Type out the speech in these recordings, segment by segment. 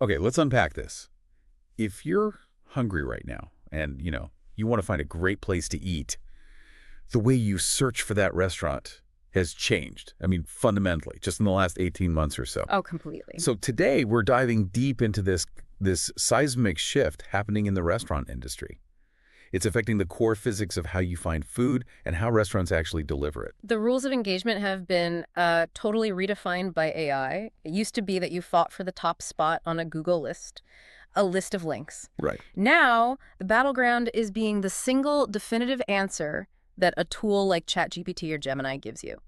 Okay, let's unpack this. If you're hungry right now and, you want to find a great place to eat, the way you search for that restaurant has changed. I mean, fundamentally, just in the last 18 months or so. Oh, completely. So today we're diving deep into this seismic shift happening in the restaurant industry. It's affecting the core physics of how you find food and how restaurants actually deliver it. The rules of engagement have been totally redefined by AI. It used to be that you fought for the top spot on a Google list, a list of links. Right. Now, the battleground is being the single definitive answer that a tool like ChatGPT or Gemini gives you.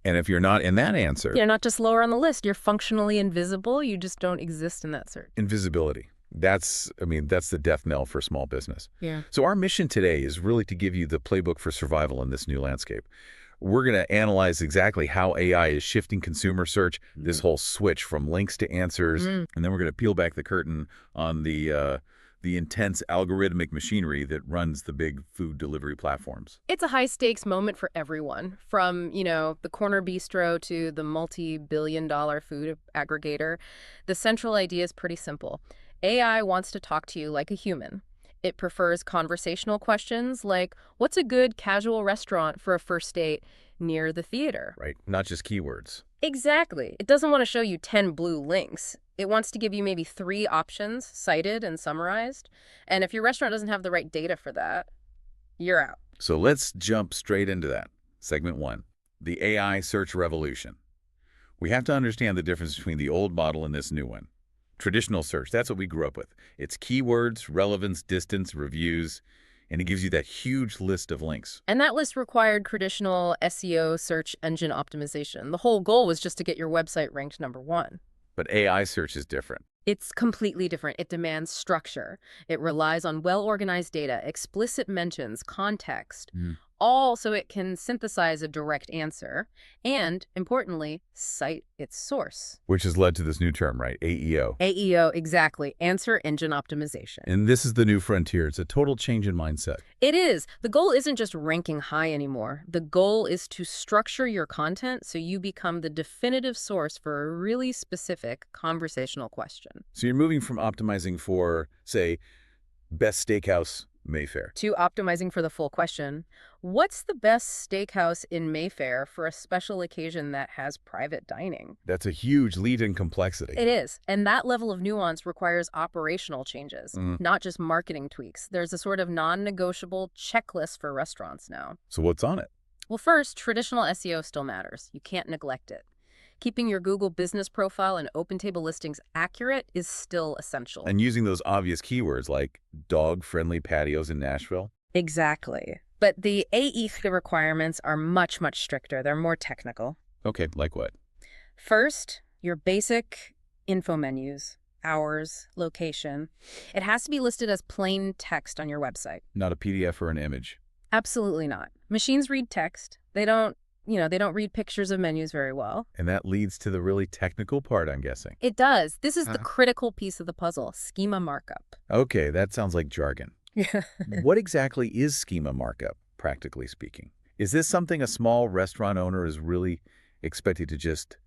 And if you're not in that answer... You're not just lower on the list, you're functionally invisible. You just don't exist in that search. Invisibility. That's the death knell for small business. Yeah. So our mission today is really to give you the playbook for survival in this new landscape. We're going to analyze exactly how AI is shifting consumer search, this whole switch from links to answers, and then we're going to peel back the curtain on the intense algorithmic machinery that runs the big food delivery platforms. It's a high-stakes moment for everyone, from, the corner bistro to the multi-billion-dollar food aggregator. The central idea is pretty simple. AI wants to talk to you like a human. It prefers conversational questions like, what's a good casual restaurant for a first date near the theater? Right, not just keywords. Exactly. It doesn't want to show you 10 blue links. It wants to give you maybe 3 options, cited and summarized. And if your restaurant doesn't have the right data for that, you're out. So let's jump straight into that. Segment 1, the AI search revolution. We have to understand the difference between the old model and this new one. Traditional search, that's what we grew up with. It's keywords, relevance, distance, reviews, and it gives you that huge list of links. And that list required traditional SEO, search engine optimization. The whole goal was just to get your website ranked #1. But AI search is different. It's completely different. It demands structure. It relies on well-organized data, explicit mentions, context, all so it can synthesize a direct answer and, importantly, cite its source. Which has led to this new term, right? AEO. AEO, exactly. Answer Engine Optimization. And this is the new frontier. It's a total change in mindset. It is. The goal isn't just ranking high anymore. The goal is to structure your content so you become the definitive source for a really specific conversational question. So you're moving from optimizing for, say, best steakhouse Mayfair, to optimizing for the full question. What's the best steakhouse in Mayfair for a special occasion that has private dining? That's a huge leap in complexity. It is. And that level of nuance requires operational changes, not just marketing tweaks. There's a sort of non-negotiable checklist for restaurants now. So what's on it? Well, first, traditional SEO still matters. You can't neglect it. Keeping your Google business profile and open table listings accurate is still essential. And using those obvious keywords like dog-friendly patios in Nashville? Exactly. But the AE requirements are much, much stricter. They're more technical. Okay, like what? First, your basic info menus, hours, location. It has to be listed as plain text on your website. Not a PDF or an image? Absolutely not. Machines read text. They don't read pictures of menus very well. And that leads to the really technical part, I'm guessing. It does. This is the critical piece of the puzzle, schema markup. Okay, that sounds like jargon. What exactly is schema markup, practically speaking? Is this something a small restaurant owner is really expected to just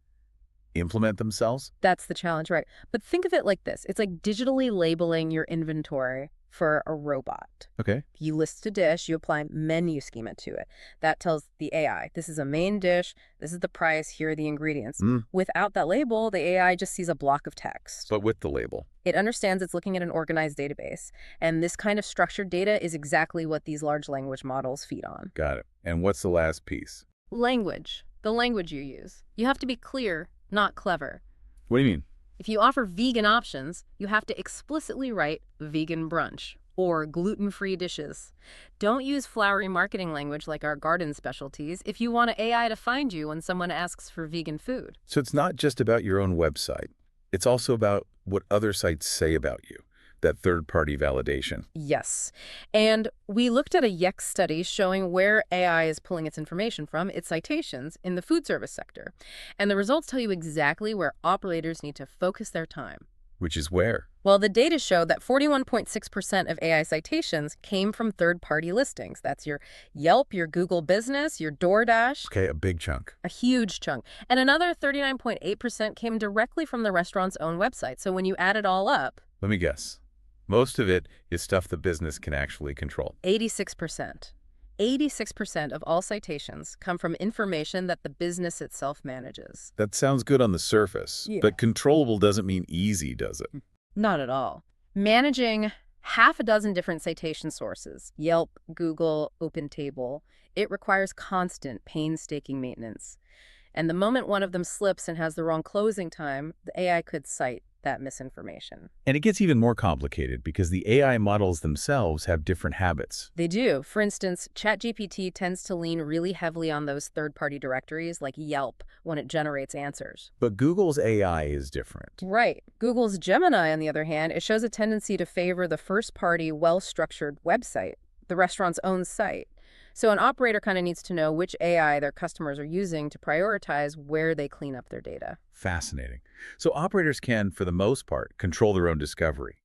implement themselves? That's the challenge, right? But think of it like this. It's like digitally labeling your inventory for a robot. Okay. You list a dish, you apply menu schema to it. That tells the AI, this is a main dish, this is the price, here are the ingredients. Without that label, the AI just sees a block of text. But with the label? It understands it's looking at an organized database. And this kind of structured data is exactly what these large language models feed on. Got it. And what's the last piece? Language. The language you use. You have to be clear, not clever. What do you mean? If you offer vegan options, you have to explicitly write vegan brunch or gluten-free dishes. Don't use flowery marketing language like our garden specialties if you want AI to find you when someone asks for vegan food. So it's not just about your own website. It's also about what other sites say about you, that third-party validation. Yes. And we looked at a Yext study showing where AI is pulling its information from, its citations, in the food service sector. And the results tell you exactly where operators need to focus their time. Which is where? Well, the data showed that 41.6% of AI citations came from third-party listings. That's your Yelp, your Google Business, your DoorDash. Okay, a big chunk. A huge chunk. And another 39.8% came directly from the restaurant's own website. So when you add it all up, Let me guess. Most of it is stuff the business can actually control. 86%. 86% of all citations come from information that the business itself manages. That sounds good on the surface, Yeah. but controllable doesn't mean easy, does it? Not at all. Managing half a dozen different citation sources, Yelp, Google, OpenTable, it requires constant, painstaking maintenance. And the moment one of them slips and has the wrong closing time, the AI could cite that misinformation. And it gets even more complicated because the AI models themselves have different habits. They do. For instance, ChatGPT tends to lean really heavily on those third-party directories like Yelp when it generates answers. But Google's AI is different. Right. Google's Gemini, on the other hand, it shows a tendency to favor the first-party, well-structured website, the restaurant's own site. So an operator kind of needs to know which AI their customers are using to prioritize where they clean up their data. Fascinating. So operators can, for the most part, control their own discovery.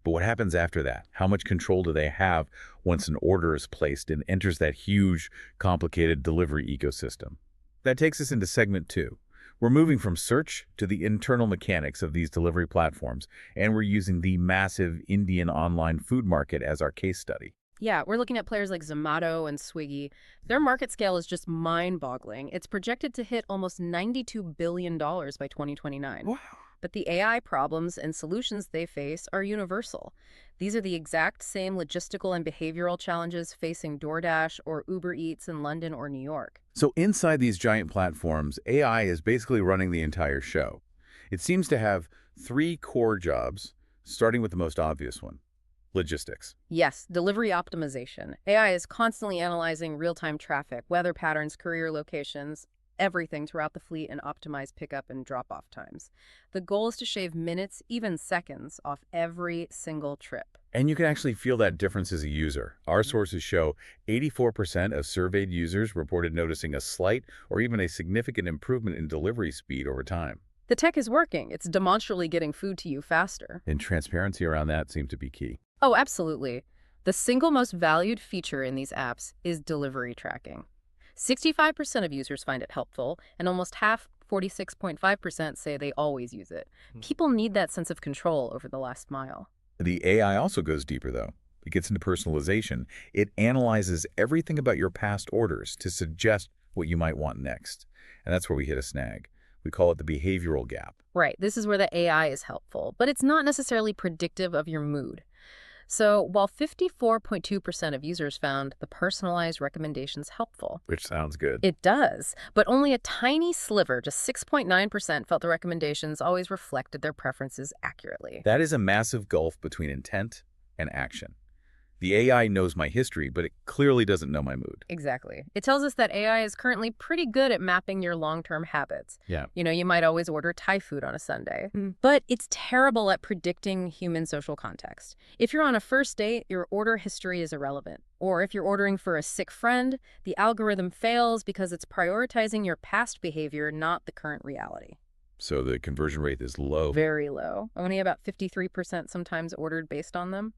But what happens after that? How much control do they have once an order is placed and enters that huge, complicated delivery ecosystem? That takes us into segment 2. We're moving from search to the internal mechanics of these delivery platforms, and we're using the massive Indian online food market as our case study. Yeah, we're looking at players like Zomato and Swiggy. Their market scale is just mind-boggling. It's projected to hit almost $92 billion by 2029. Wow. But the AI problems and solutions they face are universal. These are the exact same logistical and behavioral challenges facing DoorDash or Uber Eats in London or New York. So inside these giant platforms, AI is basically running the entire show. It seems to have 3 core jobs, starting with the most obvious one: logistics. Yes, delivery optimization. AI is constantly analyzing real-time traffic, weather patterns, courier locations, everything throughout the fleet and optimize pickup and drop-off times. The goal is to shave minutes, even seconds, off every single trip. And you can actually feel that difference as a user. Our sources show 84% of surveyed users reported noticing a slight or even a significant improvement in delivery speed over time. The tech is working. It's demonstrably getting food to you faster. And transparency around that seems to be key. Oh, absolutely. The single most valued feature in these apps is delivery tracking. 65% of users find it helpful, and almost half, 46.5%, say they always use it. People need that sense of control over the last mile. The AI also goes deeper, though. It gets into personalization. It analyzes everything about your past orders to suggest what you might want next. And that's where we hit a snag. We call it the behavioral gap. Right, this is where the AI is helpful, but it's not necessarily predictive of your mood. So while 54.2% of users found the personalized recommendations helpful, Which sounds good. it does, but only a tiny sliver, just 6.9%, felt the recommendations always reflected their preferences accurately. That is a massive gulf between intent and action. The AI knows my history, but it clearly doesn't know my mood. Exactly. It tells us that AI is currently pretty good at mapping your long-term habits. Yeah. You know, you might always order Thai food on a Sunday, but it's terrible at predicting human social context. If you're on a first date, your order history is irrelevant. Or if you're ordering for a sick friend, the algorithm fails because it's prioritizing your past behavior, not the current reality. So the conversion rate is low. Very low. Only about 53% sometimes ordered based on them.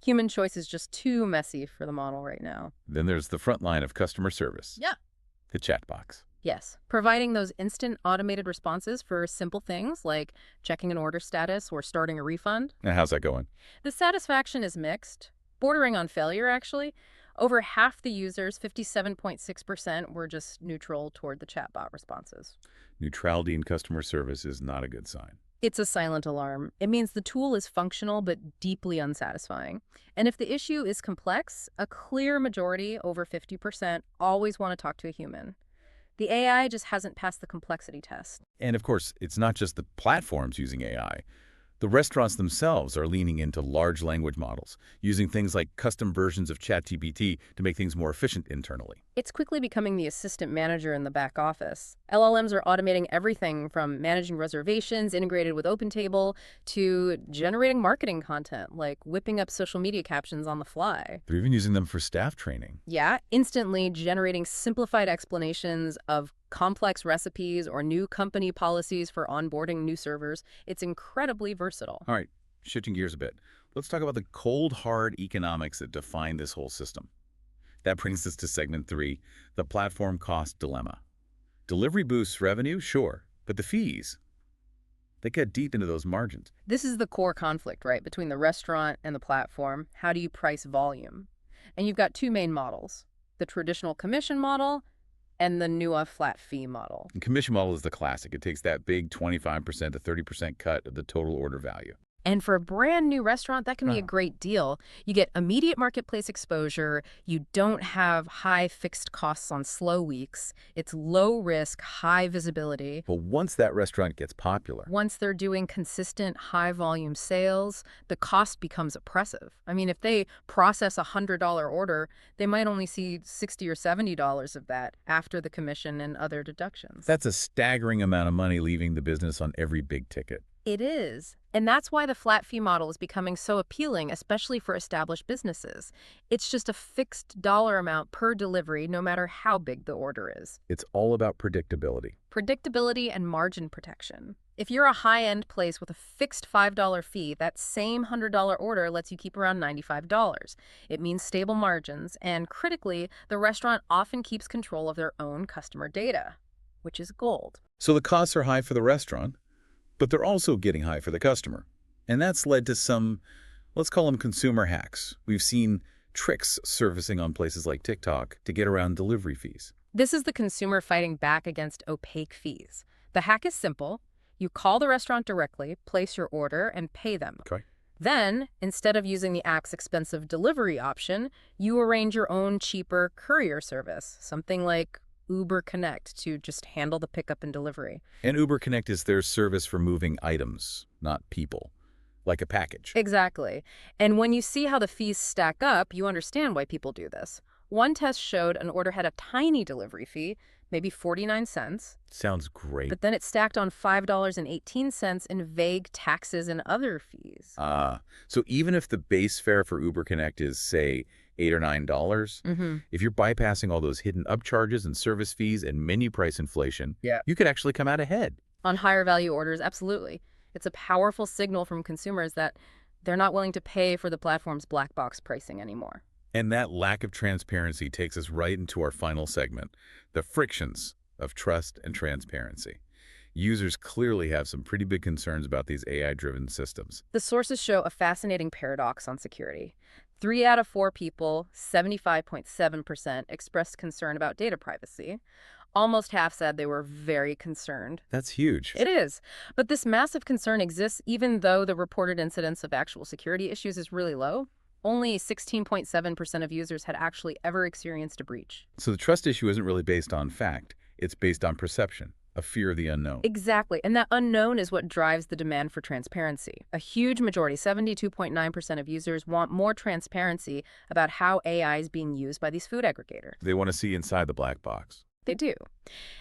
Human choice is just too messy for the model right now. Then there's the front line of customer service. Yeah. The chat box. Yes, providing those instant automated responses for simple things like checking an order status or starting a refund. Now, how's that going? The satisfaction is mixed, bordering on failure, actually. Over half the users, 57.6%, were just neutral toward the chatbot responses. Neutrality in customer service is not a good sign. It's a silent alarm. It means the tool is functional but deeply unsatisfying. And if the issue is complex, a clear majority, over 50%, always want to talk to a human. The AI just hasn't passed the complexity test. And of course, it's not just the platforms using AI. The restaurants themselves are leaning into large language models, using things like custom versions of ChatGPT to make things more efficient internally. It's quickly becoming the assistant manager in the back office. LLMs are automating everything from managing reservations integrated with OpenTable to generating marketing content, like whipping up social media captions on the fly. They're even using them for staff training. Yeah, instantly generating simplified explanations of complex recipes or new company policies for onboarding new servers. It's incredibly versatile. All right, shifting gears a bit. Let's talk about the cold, hard economics that define this whole system. That brings us to segment 3, the platform cost dilemma. Delivery boosts revenue, sure, but the fees, they cut deep into those margins. This is the core conflict, right, between the restaurant and the platform. How do you price volume? And you've got two main models, the traditional commission model and the newer flat fee model. The commission model is the classic. It takes that big 25% to 30% cut of the total order value. And for a brand new restaurant, that can be a great deal. You get immediate marketplace exposure. You don't have high fixed costs on slow weeks. It's low risk, high visibility. But once that restaurant gets popular, Once they're doing consistent high volume sales, the cost becomes oppressive. I mean, if they process a $100 order, they might only see $60 or $70 of that after the commission and other deductions. that's a staggering amount of money leaving the business on every big ticket. It is. And that's why the flat fee model is becoming so appealing, especially for established businesses. It's just a fixed dollar amount per delivery, no matter how big the order is. It's all about predictability. Predictability and margin protection. If you're a high-end place with a fixed $5 fee, that same $100 order lets you keep around $95. It means stable margins, and critically, the restaurant often keeps control of their own customer data, which is gold. So the costs are high for the restaurant, but they're also getting high for the customer. And that's led to some, let's call them consumer hacks. We've seen tricks surfacing on places like TikTok to get around delivery fees. This is the consumer fighting back against opaque fees. The hack is simple. You call the restaurant directly, place your order, and pay them. Okay. Then, instead of using the app's expensive delivery option, you arrange your own cheaper courier service, something like Uber Connect, to just handle the pickup and delivery. And Uber Connect is their service for moving items, not people, like a package. Exactly. And when you see how the fees stack up, you understand why people do this. One test showed an order had a tiny delivery fee, maybe 49 cents, Sounds great. but then it stacked on $5.18 in vague taxes and other fees. So even if the base fare for Uber Connect is, say, $8 or $9, if you're bypassing all those hidden upcharges and service fees and menu price inflation, you could actually come out ahead. On higher value orders, absolutely. It's a powerful signal from consumers that they're not willing to pay for the platform's black box pricing anymore. And that lack of transparency takes us right into our final segment, the frictions of trust and transparency. Users clearly have some pretty big concerns about these AI-driven systems. The sources show a fascinating paradox on security. 3 out of 4 people, 75.7%, expressed concern about data privacy. Almost half said they were very concerned. That's huge. It is. But this massive concern exists even though the reported incidence of actual security issues is really low. Only 16.7% of users had actually ever experienced a breach. So the trust issue isn't really based on fact. It's based on perception, a fear of the unknown. Exactly. And that unknown is what drives the demand for transparency. A huge majority, 72.9% of users, want more transparency about how AI is being used by these food aggregators. They want to see inside the black box. They do.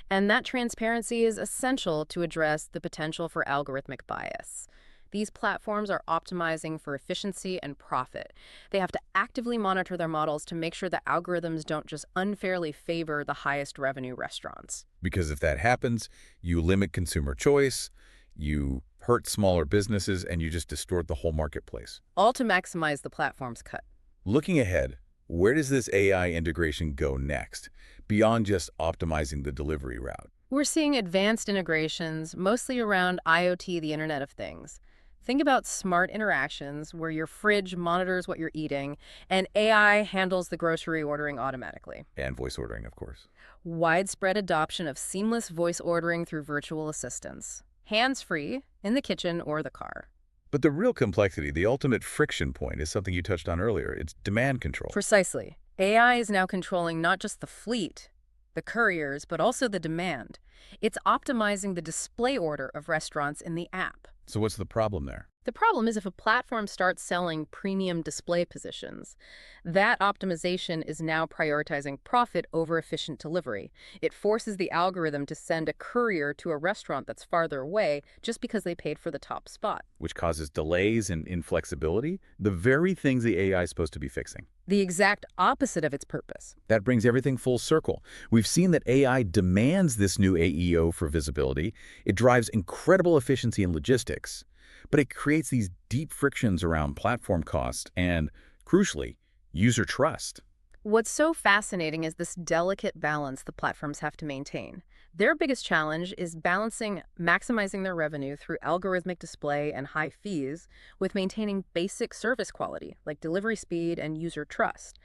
And that transparency is essential to address the potential for algorithmic bias. These platforms are optimizing for efficiency and profit. They have to actively monitor their models to make sure the algorithms don't just unfairly favor the highest revenue restaurants. Because if that happens, you limit consumer choice, you hurt smaller businesses, and you just distort the whole marketplace. All to maximize the platform's cut. Looking ahead, where does this AI integration go next, beyond just optimizing the delivery route? We're seeing advanced integrations, mostly around IoT, the Internet of Things. Think about smart interactions where your fridge monitors what you're eating and AI handles the grocery ordering automatically. And voice ordering, of course. Widespread adoption of seamless voice ordering through virtual assistants. Hands-free, in the kitchen or the car. But the real complexity, the ultimate friction point, is something you touched on earlier. It's demand control. Precisely. AI is now controlling not just the fleet, the couriers, but also the demand. It's optimizing the display order of restaurants in the app. So what's the problem there? The problem is if a platform starts selling premium display positions, that optimization is now prioritizing profit over efficient delivery. It forces the algorithm to send a courier to a restaurant that's farther away just because they paid for the top spot. Which causes delays and inflexibility, the very things the AI is supposed to be fixing. The exact opposite of its purpose. That brings everything full circle. We've seen that AI demands this new AEO for visibility. It drives incredible efficiency in logistics, but it creates these deep frictions around platform cost and, crucially, user trust. What's so fascinating is this delicate balance the platforms have to maintain. Their biggest challenge is balancing maximizing their revenue through algorithmic display and high fees with maintaining basic service quality, like delivery speed and user trust.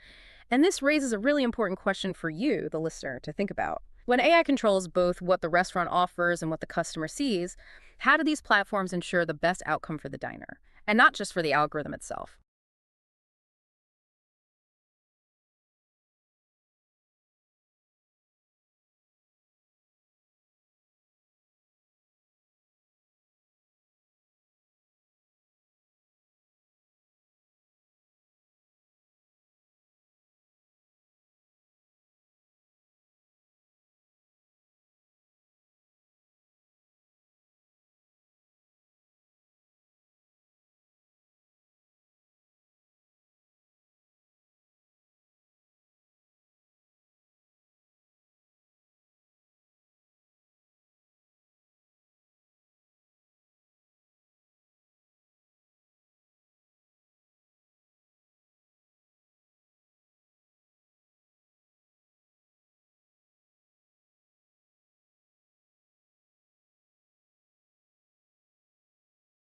And this raises a really important question for you, the listener, to think about. When AI controls both what the restaurant offers and what the customer sees, how do these platforms ensure the best outcome for the diner? And not just for the algorithm itself.